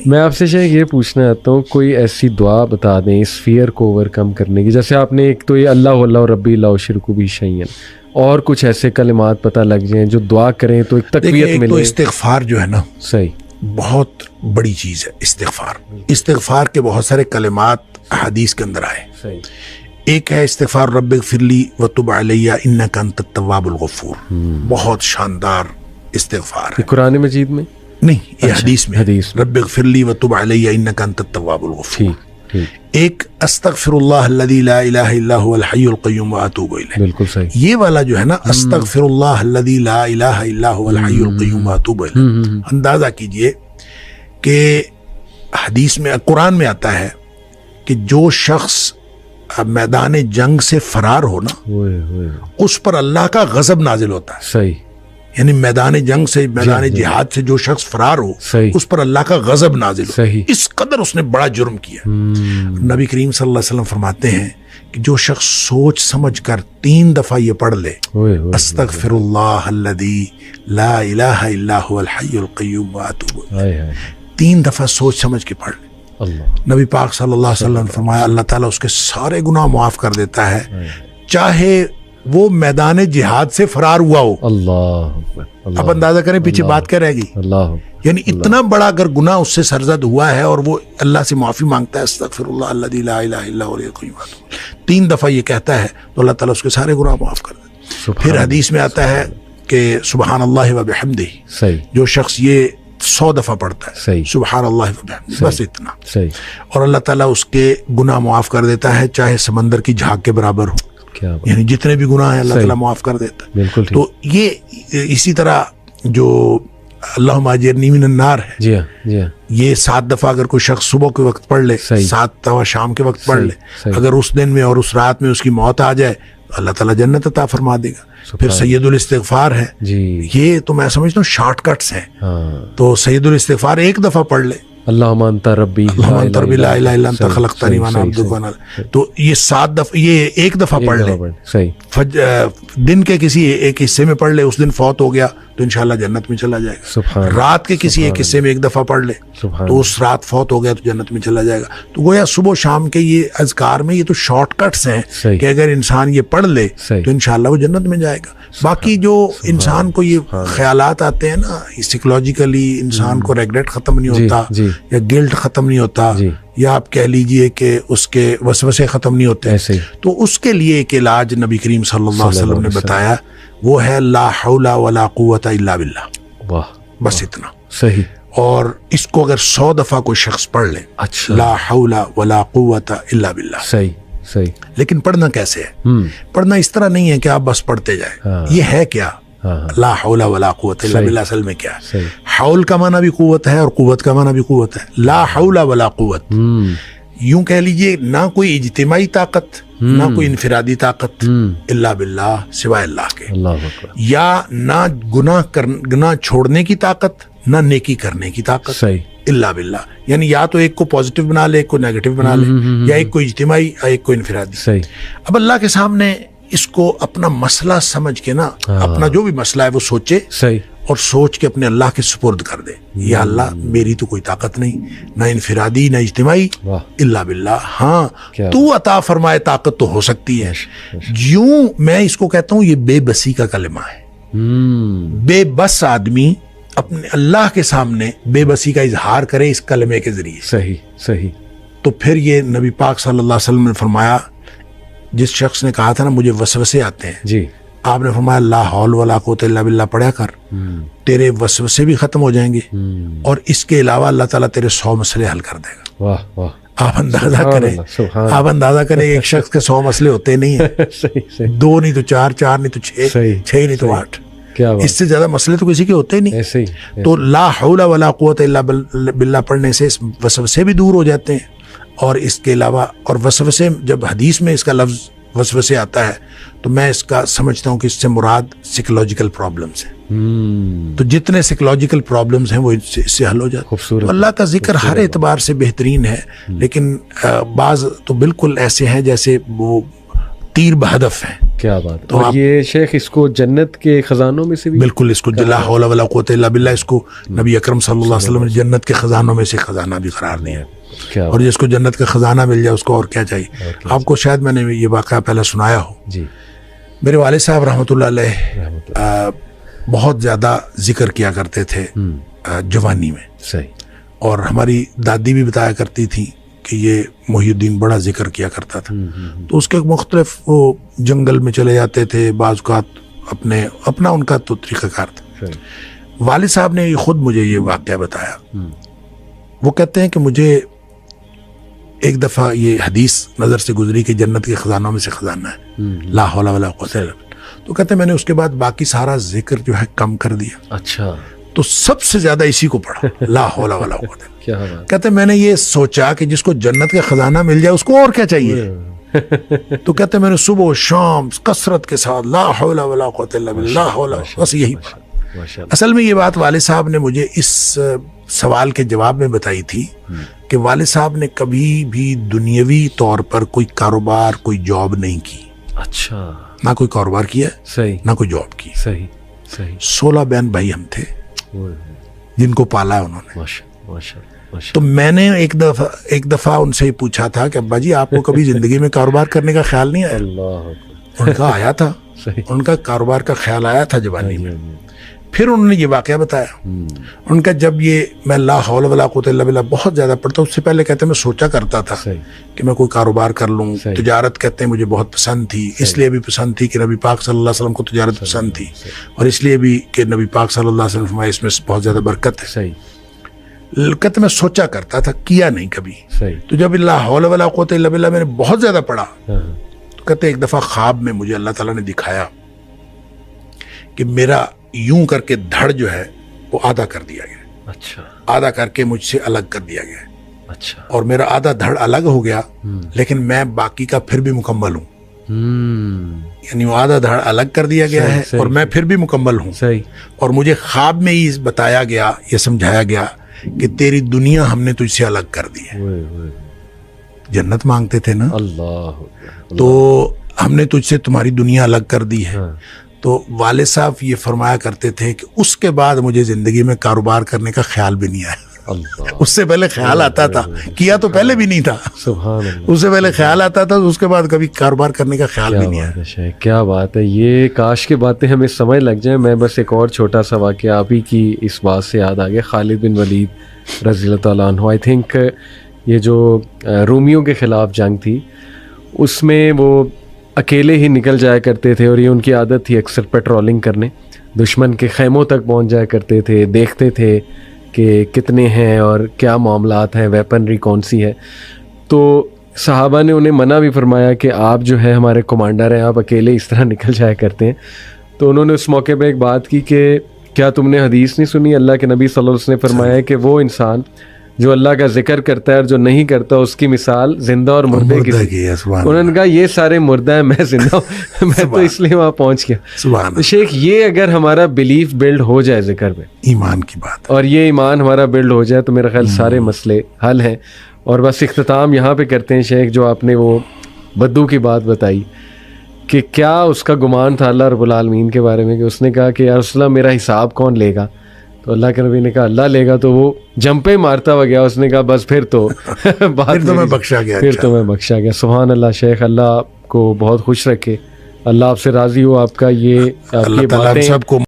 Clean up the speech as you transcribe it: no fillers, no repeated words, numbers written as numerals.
میں آپ سے شیخ یہ پوچھنا چاہتا ہوں، کوئی ایسی دعا بتا دیں اس فیئر کو اوور کم کرنے کی، جیسے آپ نے ایک تو یہ اللہ اللہ ربی لا اشرک بہ شیئا، اور کچھ ایسے کلمات پتہ لگ جائیں جو دعا کریں تو ایک تقویت ملے؟ تو استغفار جو ہے نا صحیح بہت بڑی چیز ہے۔ استغفار کے بہت سارے کلمات حدیث کے اندر آئے۔ صحیح۔ ایک ہے استغفار رب اغفر لی وتب علی انک انت التواب الغفور، بہت شاندار استغفار ہے۔ قرآن مجید میں نہیں، یہ حدیث میں حدیث میں۔ رب اغفر لی وتب علی انک انت التواب الغفور۔ ٹھیک۔ ایک استغفر اللہ الذی لا الہ الا هو الحی القیوم واتوب الیہ، بالکل صحیح۔ یہ والا جو ہے نا استغفر اللہ الذی لا الہ الا هو الحی القیوم واتوب الیہ، اندازہ کیجئے کہ حدیث میں قرآن میں آتا ہے کہ جو شخص میدان جنگ سے فرار ہو نا اس پر اللہ کا غضب نازل ہوتا ہے۔ صحیح۔ یعنی میدان جنگ سے، میدان جہاد سے جو شخص فرار ہو اس پر اللہ کا غضب نازل ہو، اس قدر اس نے بڑا جرم کیا۔ نبی کریم صلی اللہ علیہ وسلم فرماتے ہیں کہ جو شخص سوچ سمجھ کر 3 دفعہ یہ پڑھ لے استغفر اللہ الذی لا الہ الا هو الحی القیوم واتوب الیہ، 3 دفعہ سوچ سمجھ کے پڑھ لے، نبی پاک صلی اللہ علیہ وسلم نے فرمایا اللہ تعالیٰ اس کے سارے گناہ معاف کر دیتا ہے، چاہے وہ میدان جہاد سے فرار ہوا ہو۔ اللہ اب اندازہ کریں پیچھے بات کیا رہ گئی؟ اللہ، یعنی اتنا بڑا اگر گناہ اس سے سرزد ہوا ہے اور وہ اللہ سے معافی مانگتا ہے استغفر اللہ الذی لا الہ الا هو الحی القیوم، 3 دفعہ یہ کہتا ہے تو اللہ تعالیٰ اس کے سارے گناہ معاف کر دیتا ہے۔ پھر حدیث میں آتا ہے کہ سبحان اللہ و بحمدہ، جو شخص یہ 100 دفعہ پڑھتا ہے سبحان اللہ و بحمدہ، بس اتنا، اور اللہ تعالیٰ اس کے گناہ معاف کر دیتا ہے چاہے سمندر کی جھاگ کے برابر ہو، یعنی جتنے بھی گناہ ہیں اللہ تعالیٰ معاف کر دیتا ہے۔ تو یہ اسی طرح جو اللہم اجرنی من النار ہے، یہ 7 دفعہ اگر کوئی شخص صبح کے وقت پڑھ لے، 7 دفعہ شام کے وقت پڑھ لے، اگر اس دن میں اور اس رات میں اس کی موت آ جائے تو اللہ تعالیٰ جنت عطا فرما دے گا۔ پھر سید الاستغفار ہے، یہ تو میں سمجھتا ہوں شارٹ کٹس ہیں، تو سید الاستغفار 1 دفعہ پڑھ لے، اللہم انت ربی لا الہ الا انت خلقتنی وانا عبدک وانا، تو یہ 7 دفعہ، یہ 1 دفعہ پڑھ لے، دن کے کسی ایک حصے میں پڑھ لے، اس دن فوت ہو گیا تو انشاءاللہ جنت میں چلا جائے گا۔ رات کے کسی ایک حصے میں 1 دفعہ پڑھ لے تو اس رات فوت ہو گیا تو جنت میں چلا جائے گا۔ تو گویا صبح شام کے یہ اذکار میں یہ تو شارٹ کٹس ہیں کہ اگر انسان یہ پڑھ لے تو انشاءاللہ وہ جنت میں جائے گا۔ باقی جو انسان کو یہ خیالات آتے ہیں نا، سائیکولوجیکلی انسان کو ریگریٹ ختم نہیں ہوتا، یا گلٹ ختم نہیں ہوتا، یا آپ کہہ لیجئے کہ اس کے وسوسے ختم نہیں ہوتے، تو اس کے لیے ایک علاج نبی کریم صلی اللہ علیہ وسلم نے بتایا، وہ ہے لا حول ولا قوت الا باللہ، بس اتنا۔ صحیح۔ اور اس کو اگر 100 دفعہ کوئی شخص پڑھ لے، لا حول ولا قوت الا باللہ، صحیح۔ لیکن پڑھنا کیسے ہے؟ پڑھنا اس طرح نہیں ہے کہ آپ بس پڑھتے جائیں، یہ ہے کیا لا حول ولا قوت الا باللہ، اصل میں کیا ہے؟ حول کا معنی بھی قوت ہے اور قوت کا معنی بھی قوت ہے۔ لا حول ولا قوت، یوں کہہ لیجئے نہ کوئی اجتماعی طاقت نہ کوئی انفرادی طاقت الا باللہ، سوائے اللہ کے، یا نہ گناہ چھوڑنے کی طاقت نہ نیکی کرنے کی طاقت الا باللہ، یعنی یا تو ایک کو پازیٹیو بنا لے، ایک کو نیگیٹو بنا لے، یا ایک کو اجتماعی ایک کو انفرادی۔ اب اللہ کے سامنے اس کو اپنا مسئلہ سمجھ کے نا، اپنا جو بھی مسئلہ ہے وہ سوچے اور سوچ کے اپنے اللہ کے سپرد کر دے، یا اللہ میری تو کوئی طاقت نہیں، نہ انفرادی نہ اجتماعی، الا باللہ، ہاں تو عطا فرمائے طاقت تو ہو سکتی ہے۔ یوں میں اس کو کہتا ہوں یہ بے بسی کا کلمہ ہے۔ بے بس آدمی اپنے اللہ کے سامنے بے بسی کا اظہار کرے اس کلمے کے ذریعے۔ صحیح۔ تو پھر یہ نبی پاک صلی اللہ علیہ وسلم نے فرمایا، جس شخص نے کہا تھا نا مجھے وسوسے آتے ہیں، آپ نے فرمایا لا حول ولا قوت الا باللہ پڑھا کر، تیرے وسوسے بھی ختم ہو جائیں گے، اور اس کے علاوہ اللہ تعالیٰ تیرے 100 مسئلے حل کر دے گا۔ آپ اندازہ کریں ایک شخص کے 100 مسئلے ہوتے نہیں ہیں، 2 نہیں تو 4، 4 نہیں تو 6، 6 نہیں تو 8، اس سے زیادہ مسئلے تو کسی کے ہوتے ہی نہیں۔ تو لا حول ولا قوت الا باللہ پڑھنے سے وسوسے بھی دور ہو جاتے ہیں، اور اس کے علاوہ، اور وسوسے جب حدیث میں اس کا لفظ وسوسے آتا ہے تو میں اس کا سمجھتا ہوں کہ اس سے مراد سائیکولوجیکل پرابلمز ہیں، تو جتنے سائیکولوجیکل پرابلمز ہیں وہ اس سے حل ہو جاتے ہیں۔ اللہ کا ذکر ہر اعتبار سے بہترین ہے، لیکن بعض تو بالکل ایسے ہیں جیسے وہ تیر بہدف ہیں کیا بات ہے. تو اور آپ یہ شیخ اس کو جنت کے خزانوں میں سے بھی بالکل اس کو لا حول ولا قوت الا باللہ، اس کو نبی اکرم صلی اللہ علیہ وسلم نے جنت کے خزانوں میں سے خزانہ بھی قرار دیا. کیا اور جس کو جنت کا خزانہ مل جائے اس کو اور کیا چاہیے. آپ کو شاید میں نے یہ واقعہ پہلے سنایا ہو. جی میرے والد صاحب رحمۃ اللہ علیہ بہت زیادہ ذکر کیا کرتے تھے جوانی میں، صحیح. اور ہماری دادی بھی بتایا کرتی تھی کہ یہ محی الدین بڑا ذکر کیا کرتا تھا. تو اس کے مختلف وہ جنگل میں چلے جاتے تھے، بعض اوقات اپنا ان کا تو طریقہ کار تھا. والد صاحب نے خود مجھے یہ واقعہ بتایا. وہ کہتے ہیں کہ مجھے ایک دفعہ یہ حدیث نظر سے گزری کہ جنت کے خزانوں میں سے خزانہ ہے، لا حول ولا قوت الا باللہ. تو کہتے ہیں میں نے اس کے بعد باقی سارا ذکر جو ہے کم کر دیا. اچھا. تو سب سے زیادہ اسی کو پڑھا، لا حول ولا قوت. کیا بات. کہتے ہیں میں نے یہ سوچا کہ جس کو جنت کا خزانہ مل جائے اس کو اور کیا چاہیے. تو کہتے ہیں میں نے صبح و شام کثرت کے ساتھ لا حول ولا قوت الا باللہ، لا حول، بس یہی پڑھا. اصل میں یہ بات والد صاحب نے مجھے اس سوال کے جواب میں بتائی تھی کہ والد صاحب نے کبھی بھی دنیاوی طور پر کوئی کاروبار، کوئی جاب نہیں کی. اچھا. نہ کوئی کاروبار کیا، صحیح. نہ کوئی جاب کی. صحیح صحیح. 16 بہن بھائی ہم تھے جن کو پالا ہے انہوں نے. ماشاء. تو میں نے ایک دفعہ ان سے پوچھا تھا کہ ابا جی آپ کو کبھی زندگی میں کاروبار کرنے کا خیال نہیں آیا؟ اللہ. ان کا آیا تھا، ان کا کاروبار کا خیال آیا تھا جوانی میں. پھر انہوں نے یہ واقعہ بتایا ان کا، جب یہ میں لا حول ولا قوت الا باللہ بہت زیادہ پڑھتا، اس سے پہلے کہتے ہیں میں سوچا کرتا تھا کہ میں کوئی کاروبار کر لوں. تجارت کہتے ہیں مجھے بہت پسند تھی، اس لیے بھی پسند تھی کہ نبی پاک صلی اللہ علیہ وسلم کو تجارت پسند تھی، اور اس لیے بھی کہ نبی پاک صلی اللہ علیہ وسلم فرمایا اس میں بہت زیادہ برکت ہے. کہتے میں سوچا کرتا تھا، کیا نہیں کبھی. تو جب لا حول ولا قوت الا باللہ میں نے بہت زیادہ پڑھا، تو کہتے ایک دفعہ خواب میں مجھے اللہ تعالیٰ نے دکھایا کہ میرا یوں کر کے دھڑ جو ہے وہ آدھا کر دیا گیا. اچھا. آدھا کر کے مجھ سے الگ کر دیا گیا. اچھا. اور میرا آدھا دھڑ الگ ہو گیا، لیکن میں باقی کا پھر بھی مکمل ہوں. یعنی وہ آدھا دھڑ الگ کر دیا گیا ہے اور میں پھر بھی مکمل ہوں. اور مجھے خواب میں ہی بتایا گیا، یہ سمجھایا گیا کہ تیری دنیا ہم نے تجھ سے الگ کر دی ہے. جنت مانگتے تھے نا، تو ہم نے تجھ سے تمہاری دنیا الگ کر دی ہے. تو والد صاحب یہ فرمایا کرتے تھے کہ اس کے بعد مجھے زندگی میں کاروبار کرنے کا خیال بھی نہیں آیا. اس سے پہلے خیال آتا تھا، کیا تو پہلے بھی نہیں تھا. اس سے پہلے خیال آتا تھا، اس کے بعد کبھی کاروبار کرنے کا خیال بھی نہیں آیا. کیا بات ہے. یہ کاش کی باتیں ہمیں سمجھ لگ جائیں. میں بس ایک اور چھوٹا سا واقعہ آپ ہی کی اس بات سے یاد آ گیا. خالد بن ولید رضی اللہ تعالیٰ عنہ، آئی تھنک یہ جو رومیوں کے خلاف جنگ تھی اس میں وہ اکیلے ہی نکل جایا کرتے تھے، اور یہ ان کی عادت تھی اکثر پیٹرولنگ کرنے. دشمن کے خیموں تک پہنچ جایا کرتے تھے، دیکھتے تھے کہ کتنے ہیں اور کیا معاملات ہیں، ویپنری کون سی ہے. تو صحابہ نے انہیں منع بھی فرمایا کہ آپ جو ہے ہمارے کمانڈر ہیں، آپ اکیلے اس طرح نکل جایا کرتے ہیں. تو انہوں نے اس موقع پہ ایک بات کی کہ کیا تم نے حدیث نہیں سنی؟ اللہ کے نبی صلی اللہ علیہ وسلم نے فرمایا کہ وہ انسان جو اللہ کا ذکر کرتا ہے اور جو نہیں کرتا اس کی مثال زندہ اور مردے کی. انہوں نے کہا یہ سارے مردہ ہیں، میں زندہ ہوں. میں تو اس لیے وہاں پہنچ گیا. تو شیخ یہ اگر ہمارا بلیف بلڈ ہو جائے ذکر پہ، ایمان کی بات، اور یہ ایمان ہمارا بلڈ ہو جائے، تو میرا خیال سارے مسئلے حل ہیں. اور بس اختتام یہاں پہ کرتے ہیں شیخ، جو آپ نے وہ بدو کی بات بتائی کہ کیا اس کا گمان تھا اللہ رب العالمین کے بارے میں، کہ اس نے کہا کہ یا رسول اللہ میرا حساب کون لے گا؟ تو اللہ کے نبی نے کہا اللہ لے گا. تو وہ جمپے مارتا ہوا گیا. اس نے کہا بس پھر تو پھر تو میں بخشا گیا. پھر تو میں بخشا گیا. سبحان اللہ. شیخ اللہ آپ کو بہت خوش رکھے، اللہ آپ سے راضی ہو. آپ کا یہ اللہ تعالیٰ ہم سب کو